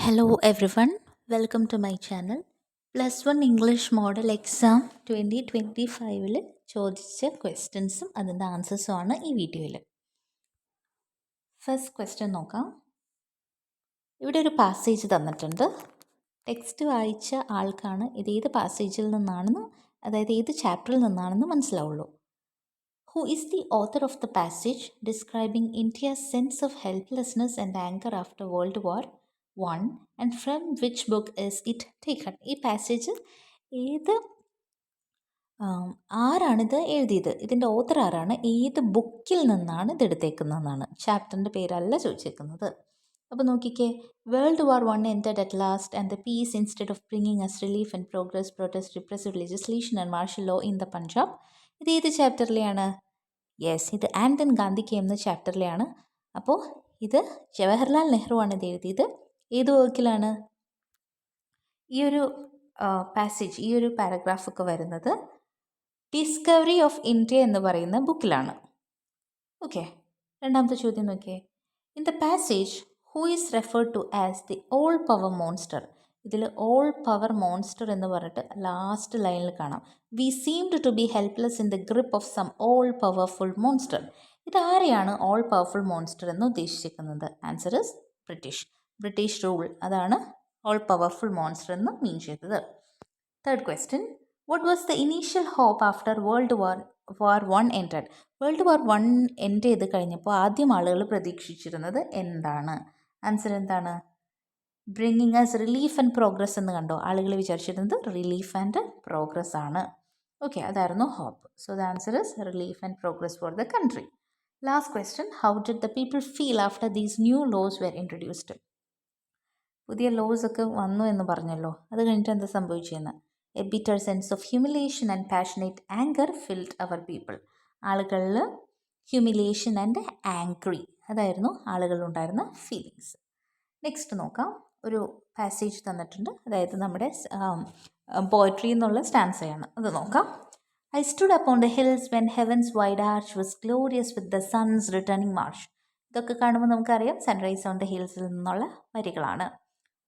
Hello everyone, welcome to my channel. +1 English model exam 2025 ചോദിച്ച ക്വസ്റ്റ്യൻസും അതിൻ്റെ ആൻസേഴ്സും ആണ് ഈ വീഡിയോയിൽ. ഫസ്റ്റ് ക്വസ്റ്റ്യൻ നോക്കാം. ഇവിടെ ഒരു പാസേജ് തന്നിട്ടുണ്ട്. ടെക്സ്റ്റ് വായിച്ച ആൾക്കാണ് ഇത് ഏത് പാസേജിൽ നിന്നാണെന്ന്, അതായത് ഏത് ചാപ്റ്ററിൽ നിന്നാണെന്ന് മനസ്സിലാവുള്ളൂ. Who is the author of the passage describing India's sense of helplessness and anger after World War I, and from which book is it taken? ഈ പാസേജ് ഏത് ആരാണിത് എഴുതിയത്, ഇതിൻ്റെ ഓത്തർ ആരാണ്, ഏത് ബുക്കിൽ നിന്നാണ് ഇത് എടുത്തേക്കുന്നതെന്നാണ്. ചാപ്റ്ററിൻ്റെ പേരല്ല ചോദിച്ചേക്കുന്നത്. അപ്പോൾ നോക്കിക്കേ, world War I ended at last and the peace instead of bringing us relief and progress brought us repressive legislation and martial law in the Punjab. ഇത് ഏത് ചാപ്റ്ററിലെയാണ്? യെസ്, ഇത് ആൻഡ് ഗാന്ധി കെയിം എന്ന ചാപ്റ്ററിലെയാണ്. അപ്പോൾ ഇത് ജവഹർലാൽ നെഹ്റു ആണ് ഇത് എഴുതിയത്. ഏത് വർക്കിലാണ്? ഈ ഒരു പാസേജ്, ഈ ഒരു പാരഗ്രാഫൊക്കെ വരുന്നത് ഡിസ്കവറി ഓഫ് ഇന്ത്യ എന്ന് പറയുന്ന ബുക്കിലാണ്. ഓക്കെ, രണ്ടാമത്തെ ചോദ്യം നോക്കിയേ. In the passage who is referred to as the all power monster. ഇതിൽ ഓൾ പവർ മോൺസ്റ്റർ എന്ന് പറഞ്ഞിട്ട് ലാസ്റ്റ് ലൈനിൽ കാണാം. We seemed to be helpless in the grip of some all powerful monster. ഇതാരെയാണ് ഓൾ പവർഫുൾ മോൺസ്റ്റർ എന്ന് ഉദ്ദേശിക്കുന്നത്? Answer is British rule. അതാണ് all powerful monster എന്ന് മീൻ ചെയ്തത്. Third question, what was the initial hope after World War I ended? World War I end ചെയ്ത് കഴിഞ്ഞപ്പോൾ ആദ്യം ആളുകൾ പ്രതീക്ഷിച്ചിരുന്നത് എന്താണ്? ആൻസർ എന്താണ്? Bringing us relief and progress എന്ന് കണ്ടോ. ആളുകൾ വിചാരിച്ചിരുന്നത് റിലീഫ് ആൻഡ് പ്രോഗ്രസ് ആണ്. ഓക്കെ, അതായിരുന്നു hope. So the answer is relief and progress for the country. Last question, how did the people feel after these new laws were introduced? പുതിയ laws ഒക്കെ വന്നു എന്ന് പറഞ്ഞല്ലോ, അത് കഴിഞ്ഞിട്ട് എന്താ സംഭവിച്ചതെന്ന്. A bitter sense of humiliation and passionate anger filled our people. ആളുകളിൽ ഹ്യൂമിലിയേഷൻ ആൻഡ് ആംഗ്രി, അതായിരുന്നു ആളുകളിലുണ്ടായിരുന്ന ഫീലിങ്സ്. നെക്സ്റ്റ് നോക്കാം. ഒരു പാസേജ് തന്നിട്ടുണ്ട്, അതായത് നമ്മുടെ പോയട്രി എന്നുള്ള സ്റ്റാൻസയാണ്. അത് നോക്കാം. I stood upon the hills when heaven's wide arch was glorious with the sun's returning march. ഇതൊക്കെ കാണുമ്പോൾ നമുക്കറിയാം സൺറൈസ് ഓൺ ദ ഹിൽസിൽ നിന്നുള്ള വരികളാണ്.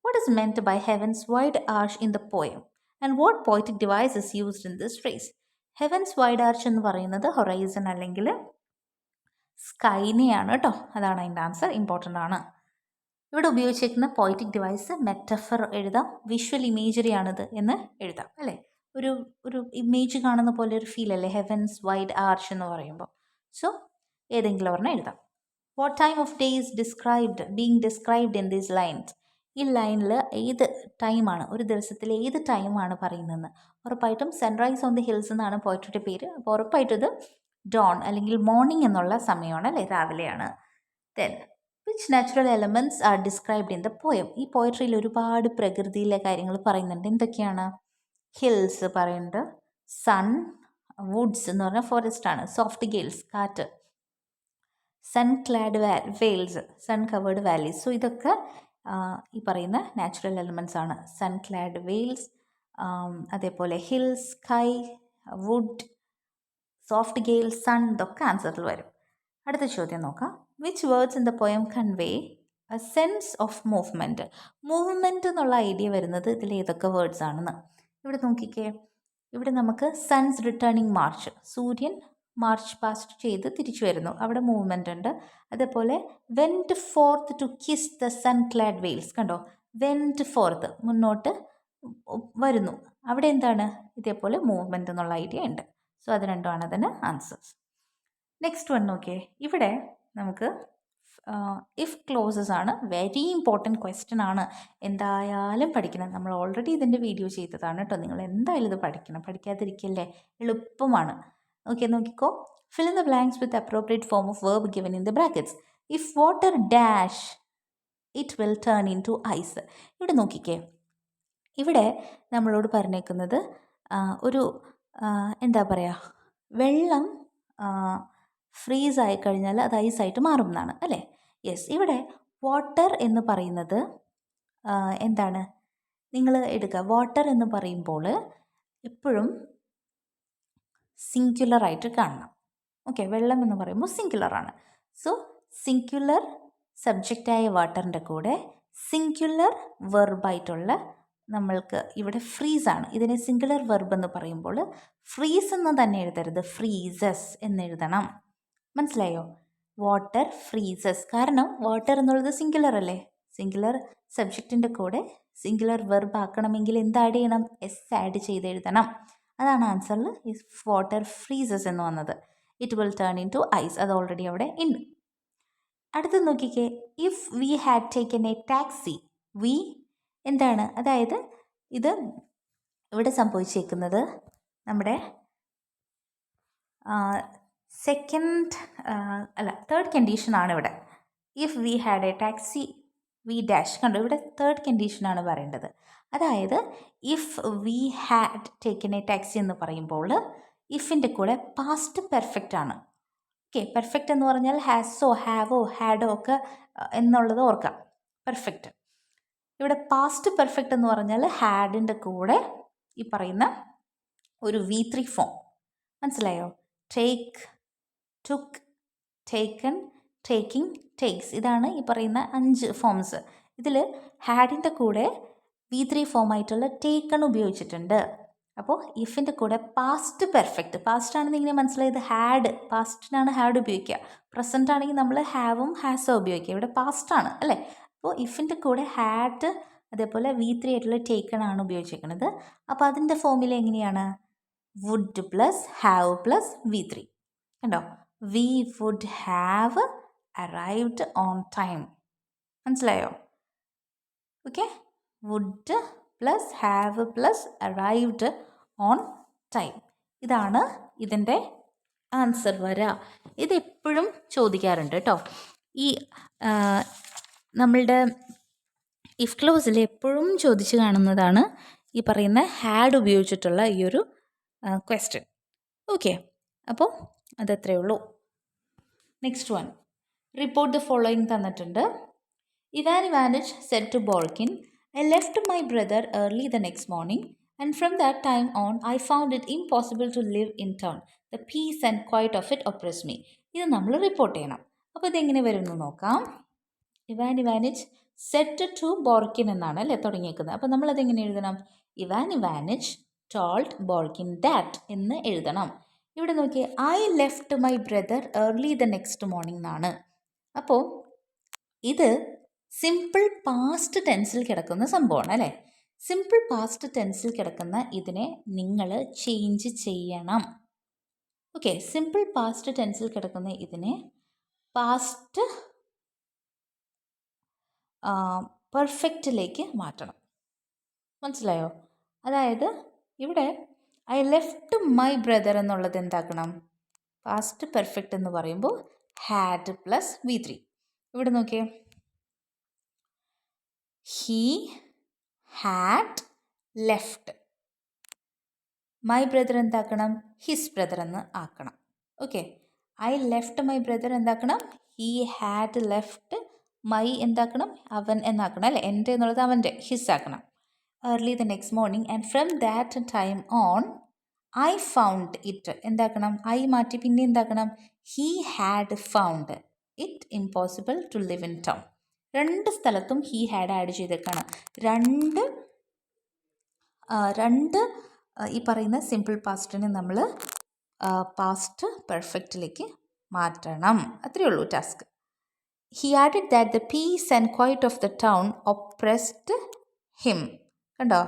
What is meant by heaven's wide arch in the poem? And what poetic device is used in this phrase? Heaven's wide arch എന്ന് പറയുന്നത് horizon അല്ലെങ്കിൽ സ്കൈനെയാണ് കേട്ടോ. അതാണ് അതിൻ്റെ ആൻസർ. ഇമ്പോർട്ടൻ്റ് ആണ്. ഇവിടെ ഉപയോഗിച്ചിരിക്കുന്ന പോയറ്റിക് ഡിവൈസ് മെറ്റഫർ എഴുതാം, വിഷ്വൽ ഇമേജറി ആണിത് എന്ന് എഴുതാം, അല്ലേ? ഒരു ഇമേജ് കാണുന്ന പോലെ ഒരു ഫീൽ അല്ലേ ഹെവൻസ് വൈഡ് ആർച്ച് എന്ന് പറയുമ്പോൾ. സോ ഏതെങ്കിലും ഒരെണ്ണം എഴുതാം. What time off day is described in these lines? ഈ ലൈനിൽ ഏത് ടൈമാണ്, ഒരു ദിവസത്തിലെ ഏത് ടൈമാണ് പറയുന്നതെന്ന്. ഉറപ്പായിട്ടും സൺറൈസ് ഓൺ ദി ഹിൽസ് എന്നാണ് പോയട്രിയുടെ പേര്. അപ്പോൾ ഉറപ്പായിട്ടും ഇത് ഡോൺ അല്ലെങ്കിൽ മോർണിംഗ് എന്നുള്ള സമയമാണ്, അല്ലേ? രാവിലെയാണ്. Then which natural elements are described in the poem? ഈ പോയട്രിയിൽ ഒരുപാട് പ്രകൃതിയിലെ കാര്യങ്ങൾ പറയുന്നുണ്ട്. എന്തൊക്കെയാണ്? ഹിൽസ് പറയുന്നുണ്ട്, സൺ, വുഡ്സ് എന്ന് പറഞ്ഞാൽ ഫോറസ്റ്റ് ആണ്, സോഫ്റ്റ് ഗെയിൽസ് കാറ്റ്, sun clad Wales, sun covered valleys. So ഇതൊക്കെ ഈ പറയുന്ന നാച്ചുറൽ എലമെൻറ്റ്സ് ആണ്. സൺ ക്ലാഡ് വെയിൽസ്, അതേപോലെ hills, sky, would, soft GAIL, sun, ഇതൊക്കെ ആൻസറിൽ വരും. അടുത്ത ചോദ്യം നോക്കാം. Which words in the poem convey A sense of movement? Movement എന്നുള്ള ഐഡിയ വരുന്നത് ഇതിൽ ഏതൊക്കെ വേർഡ്സ് ആണെന്ന്. ഇവിടെ നോക്കിക്കേ, ഇവിടെ നമുക്ക് സൺസ് റിട്ടേണിങ് മാർച്ച്, സൂര്യൻ മാർച്ച് പാസ്റ്റ് ചെയ്ത് തിരിച്ചു വരുന്നു, അവിടെ മൂവ്മെൻ്റ് ഉണ്ട്. അതേപോലെ went fourth to kiss the sun clad vales, കണ്ടോ? വെൻറ്റ് ഫോർത്ത്, മുന്നോട്ട് വരുന്നു, അവിടെ എന്താണ്? ഇതേപോലെ മൂവ്മെൻ്റ് എന്നുള്ള ഐഡിയ ഉണ്ട്. സോ അത് രണ്ടുമാണ് അതിന് ആൻസേഴ്സ്. നെക്സ്റ്റ് വൺ നോക്കിയേ, ഇവിടെ നമുക്ക് ഇഫ് ക്ലോസസ് ആണ്. വെരി ഇമ്പോർട്ടൻറ്റ് ക്വസ്റ്റ്യൻ ആണ്, എന്തായാലും പഠിക്കണം. നമ്മൾ ഓൾറെഡി ഇതിൻ്റെ വീഡിയോ ചെയ്തതാണ് കേട്ടോ. നിങ്ങൾ എന്തായാലും ഇത് പഠിക്കണം, പഠിക്കാതിരിക്കല്ലേ, എളുപ്പമാണ്. ഓക്കെ, നോക്കിക്കോ. Fill in the blanks with appropriate form of verb given in the brackets. If water dash it will turn into ice. ഇവിടെ നോക്കിക്കേ, ഇവിടെ നമ്മളോട് പറഞ്ഞേക്കുന്നത് ഒരു എന്താ പറയുക, വെള്ളം ഫ്രീസ് ആയി കഴിഞ്ഞാൽ അത് ഐസായിട്ട് മാറും എന്നാണ്, അല്ലേ? യെസ്, ഇവിടെ വാട്ടർ എന്ന് പറയുന്നത് എന്താണ്? നിങ്ങൾ എടുക്കുക, വാട്ടർ എന്ന് പറയുമ്പോൾ എപ്പോഴും സിംഗുലറായിട്ട് കാണണം. ഓക്കെ, വെള്ളം എന്ന് പറയുമ്പോൾ സിംഗുലറാണ്. സോ സിംഗുലർ സബ്ജക്റ്റായ വാട്ടറിൻ്റെ കൂടെ സിംഗുലർ വെർബായിട്ടുള്ള നമ്മൾക്ക് ഇവിടെ ഫ്രീസാണ്. ഇതിനെ സിംഗുലർ വെർബ് എന്ന് പറയുമ്പോൾ ഫ്രീസ് എന്ന് തന്നെ എഴുതരുത്, ഫ്രീസസ് എന്നെഴുതണം. മനസ്സിലായോ? Water freezes. കാരണം വാട്ടർ എന്നുള്ളത് സിംഗുലർ അല്ലേ. സിംഗുലർ സബ്ജക്റ്റിൻ്റെ കൂടെ സിംഗുലർ വെർബ് ആക്കണമെങ്കിൽ എന്ത് ആഡ് ചെയ്യണം? എസ് ആഡ് ചെയ്ത് എഴുതണം. അതാണ് ആൻസറിൽ വാട്ടർ ഫ്രീസസ് എന്ന് വന്നത്. It will turn into ice. അത് ഓൾറെഡി അവിടെ ഉണ്ട്. അടുത്ത് നോക്കിക്കേ, if we had taken a taxi. We എന്താണ്? അതായത് ഇത് ഇവിടെ സംഭവിച്ചേക്കുന്നത് നമ്മുടെ തേർഡ് കണ്ടീഷനാണ് ഇവിടെ. If we had a taxi we dash. കണ്ടോ, ഇവിടെ തേർഡ് കണ്ടീഷനാണ് പറയേണ്ടത്. അതായത് if we had taken a taxi എന്ന് പറയുമ്പോൾ ഇഫിൻ്റെ കൂടെ പാസ്റ്റ് പെർഫെക്റ്റ് ആണ്. ഓക്കെ, പെർഫെക്റ്റ് എന്ന് പറഞ്ഞാൽ ഹാസോ ഹാവോ ഹാഡോ ഒക്കെ എന്നുള്ളത് ഓർക്കാം. പെർഫെക്റ്റ്. ഇവിടെ പാസ്റ്റ് പെർഫെക്റ്റ് എന്ന് പറഞ്ഞാൽ ഹാഡിൻ്റെ കൂടെ ഈ പറയുന്ന ഒരു V3 ഫോം. മനസ്സിലായോ? Take, took, taken, taking, takes. ഇതാണ് ഈ പറയുന്ന 5 ഫോംസ്. ഇതിൽ ഹാഡിൻ്റെ കൂടെ V3 ഫോമായിട്ടുള്ള ടേക്കൺ ഉപയോഗിച്ചിട്ടുണ്ട്. അപ്പോൾ ഇഫിൻ്റെ കൂടെ പാസ്റ്റ് പെർഫെക്റ്റ്. പാസ്റ്റ് ആണെന്ന് ഇങ്ങനെ മനസ്സിലായത് ഹാഡ്, പാസ്റ്റിനാണ് ഹാഡ് ഉപയോഗിക്കുക. പ്രസൻ്റ് ആണെങ്കിൽ നമ്മൾ ഹാവും ഹാസോ ഉപയോഗിക്കുക. ഇവിടെ പാസ്റ്റാണ് അല്ലേ. അപ്പോൾ ഇഫിൻ്റെ കൂടെ ഹാഡ് അതേപോലെ V3 ആയിട്ടുള്ള ടേക്കൺ ആണ് ഉപയോഗിച്ചിരിക്കുന്നത്. അപ്പോൾ അതിൻ്റെ ഫോമിൽ എങ്ങനെയാണ്? Would plus have plus V3. കണ്ടോ, we would have arrived on time. മനസ്സിലായോ? Okay, would plus have plus arrived on time. ഇതാണ് ഇതിൻ്റെ ആൻസർ വരിക. ഇതെപ്പോഴും ചോദിക്കാറുണ്ട് കേട്ടോ. ഈ നമ്മളുടെ ഇഫ് ക്ലോസിൽ എപ്പോഴും ചോദിച്ച് കാണുന്നതാണ് ഈ പറയുന്ന ഹാഡ് ഉപയോഗിച്ചിട്ടുള്ള ഈ ഒരു ക്വസ്റ്റ്യൻ. ഓക്കെ, അപ്പോൾ അതത്രയേ ഉള്ളൂ. Next one, report the following തന്നിട്ടുണ്ട്. Ivan Ivanich said to Bolkin, I left my brother early the next morning, and from that time on I found it impossible to live in town. The peace and quiet of it oppressed me. ഇത് നമ്മൾ report ചെയ്യണം. അപ്പോൾ ഇതെങ്ങനെ വരുമെന്ന് നോക്കാം. Ivan Ivanich said to ബോൾക്കിൻ എന്നാണ് അല്ലേ തുടങ്ങിയിരിക്കുന്നത്. അപ്പോൾ നമ്മളതെങ്ങനെ എഴുതണം? ഇവാൻ ഇവാനിച്ച് ടോൾഡ് ബോൾക്കിൻ ദാറ്റ് എന്ന് എഴുതണം. ഇവിടെ നോക്കി, I left my brother early the next morning എന്നാണ്. അപ്പോൾ ഇത് സിമ്പിൾ പാസ്റ്റ് ടെൻസിൽ കിടക്കുന്ന സംഭവമാണ് അല്ലേ. സിമ്പിൾ പാസ്റ്റ് ടെൻസിൽ കിടക്കുന്ന ഇതിനെ നിങ്ങൾ ചേഞ്ച് ചെയ്യണം. ഓക്കെ, സിമ്പിൾ പാസ്റ്റ് ടെൻസിൽ കിടക്കുന്ന ഇതിനെ പാസ്റ്റ് പെർഫെക്റ്റിലേക്ക് മാറ്റണം. മനസ്സിലായോ? അതായത് ഇവിടെ ഐ ലെഫ്റ്റ് മൈ ബ്രദർ എന്നുള്ളത് എന്താക്കണം? പാസ്റ്റ് പെർഫെക്റ്റ് എന്ന് പറയുമ്പോൾ ഹാഡ് പ്ലസ് V3. ഇവിടെ നോക്കിയേ, he had left. My brother എന്താക്കണം? ഹിസ് ബ്രദർ എന്ന് ആക്കണം. Okay, I left my brother എന്താക്കണം? ഹി ഹാഡ് ലെഫ്റ്റ് മൈ എന്താക്കണം? അവൻ എന്നാക്കണം അല്ലേ. എൻ്റെ എന്നുള്ളത് അവൻ്റെ, ഹിസ് ആക്കണം. Early the next morning and from that time on I found it എന്താക്കണം? ഐ മാറ്റി പിന്നെ എന്താക്കണം? He had found it impossible to live in town. രണ്ട് സ്ഥലത്തും ഹി ഹാഡ് ആഡ് ചെയ്തേക്കാണ്. രണ്ട് ഈ പറയുന്ന സിമ്പിൾ പാസ്റ്റിനെ നമ്മൾ പാസ്റ്റ് പെർഫെക്റ്റിലേക്ക് മാറ്റണം. അത്രയേ ഉള്ളൂ task. He added that the peace and quiet of the town oppressed him. കണ്ടോ,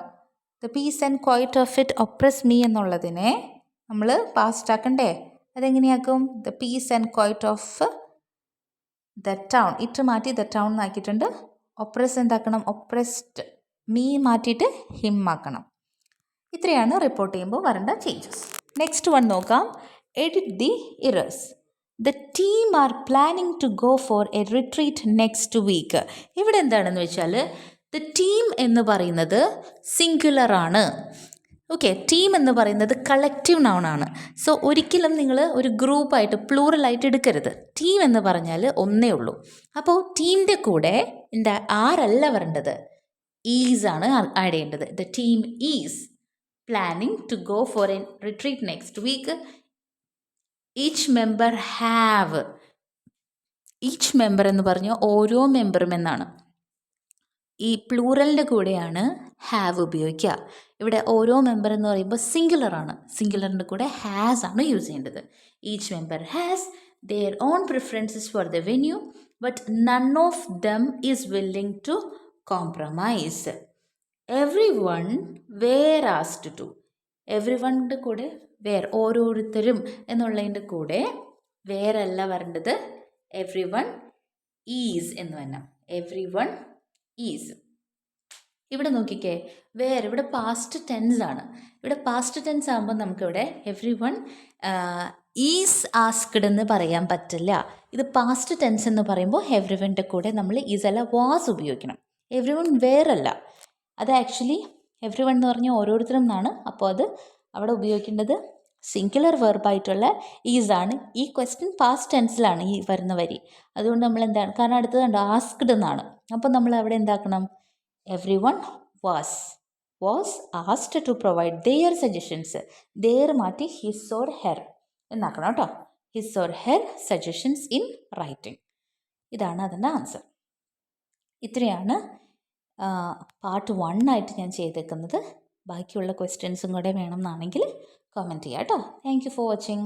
the peace and quiet of it oppress me എന്നുള്ളതിനെ നമ്മൾ പാസ്റ്റ് ആക്കണ്ടേ. അതെങ്ങനെയാക്കും? The peace and quiet of the town, it മാറ്റി the town ആക്കിയിട്ടുണ്ട്. Oppress എന്താക്കണം? Oppressed me മാറ്റിയിട്ട് him ആക്കണം. ഇത്രയാണ് റിപ്പോർട്ട് ചെയ്യുമ്പോൾ വരേണ്ട ചേഞ്ചസ്. നെക്സ്റ്റ് വൺ നോക്കാം. Edit the errors. The team are planning to go for a retreat next week. ഇവിടെ എന്താണെന്ന് വെച്ചാൽ ദ ടീം എന്ന് പറയുന്നത് സിംഗുലർ ആണ്. ഓക്കെ, ടീം എന്ന് പറയുന്നത് കളക്റ്റീവ് നൗണാണ്. സോ ഒരിക്കലും നിങ്ങൾ ഒരു ഗ്രൂപ്പായിട്ട് പ്ലൂറലായിട്ട് എടുക്കരുത്. ടീം എന്ന് പറഞ്ഞാൽ ഒന്നേ ഉള്ളൂ. അപ്പോൾ ടീമിൻ്റെ കൂടെ എന്താ ആരല്ല വരേണ്ടത്? ഈസ് ആണ് ആഡ് ചെയ്യേണ്ടത്. The team is planning to go for a retreat next week. Each member have. Each member എന്ന് പറഞ്ഞാൽ ഓരോ മെമ്പറും എന്നാണ്. ഈ പ്ലൂറലിൻ്റെ കൂടെയാണ് ഹാവ് ഉപയോഗിക്കുക. ഇവിടെ ഓരോ മെമ്പർ എന്ന് പറയുമ്പോൾ സിംഗുലറാണ്. സിംഗുലറിൻ്റെ കൂടെ ഹാസ് ആണ് യൂസ് ചെയ്യേണ്ടത്. Each member has their own preferences for the venue, but none of them is willing to compromise. Everyone were asked to. എവ്രിവണിൻ്റെ കൂടെ വേർ, ഓരോരുത്തരും എന്നുള്ളതിൻ്റെ കൂടെ വേറല്ല വരേണ്ടത്, എവ്രി വൺ ഈസ് എന്ന് തന്നെ. Every one is. ഇവിടെ നോക്കിക്കേ, വേർ ഇവിടെ പാസ്റ്റ് ടെൻസ് ആണ്. ഇവിടെ പാസ്റ്റ് ടെൻസ് ആകുമ്പോൾ നമുക്കിവിടെ എവ്രി വൺ ഈസ് ആസ്ക്ഡ് എന്ന് പറയാൻ പറ്റില്ല. ഇത് പാസ്റ്റ് ടെൻസ് എന്ന് പറയുമ്പോൾ എവ്രി വണ്ണിൻ്റെ കൂടെ നമ്മൾ ഈസ് അല്ല വാസ് ഉപയോഗിക്കണം. എവ്രി വൺ വേറല്ല, അത് ആക്ച്വലി എവ്രി വൺ എന്ന് പറഞ്ഞാൽ ഓരോരുത്തരും എന്നാണ്. അപ്പോൾ അത് അവിടെ ഉപയോഗിക്കേണ്ടത് സിംഗുലർ വെർബായിട്ടുള്ള ഈസ് ആണ്. ഈ ക്വസ്റ്റ്യൻ പാസ്റ്റ് ടെൻസിലാണ് ഈ വരുന്ന വരി. അതുകൊണ്ട് നമ്മൾ എന്താണ്, കാരണം അടുത്തത് കണ്ടോ ആസ്ക്ഡ് എന്നാണ്. അപ്പോൾ നമ്മൾ അവിടെ എന്താക്കണം, every one was asked to provide their suggestions. Their മാറ്റി ഹിസ് ഓർ ഹെർ എന്നാക്കണം കേട്ടോ. His or her suggestions in writing. ഇതാണ് അതിൻ്റെ ആൻസർ. ഇത്രയാണ് പാർട്ട് 1 ആയിട്ട് ഞാൻ ചെയ്തേക്കുന്നത്. ബാക്കിയുള്ള ക്വസ്റ്റ്യൻസും കൂടെ വേണം എന്നാണെങ്കിൽ കമൻറ്റ് ചെയ്യാം കേട്ടോ. Thank you for watching.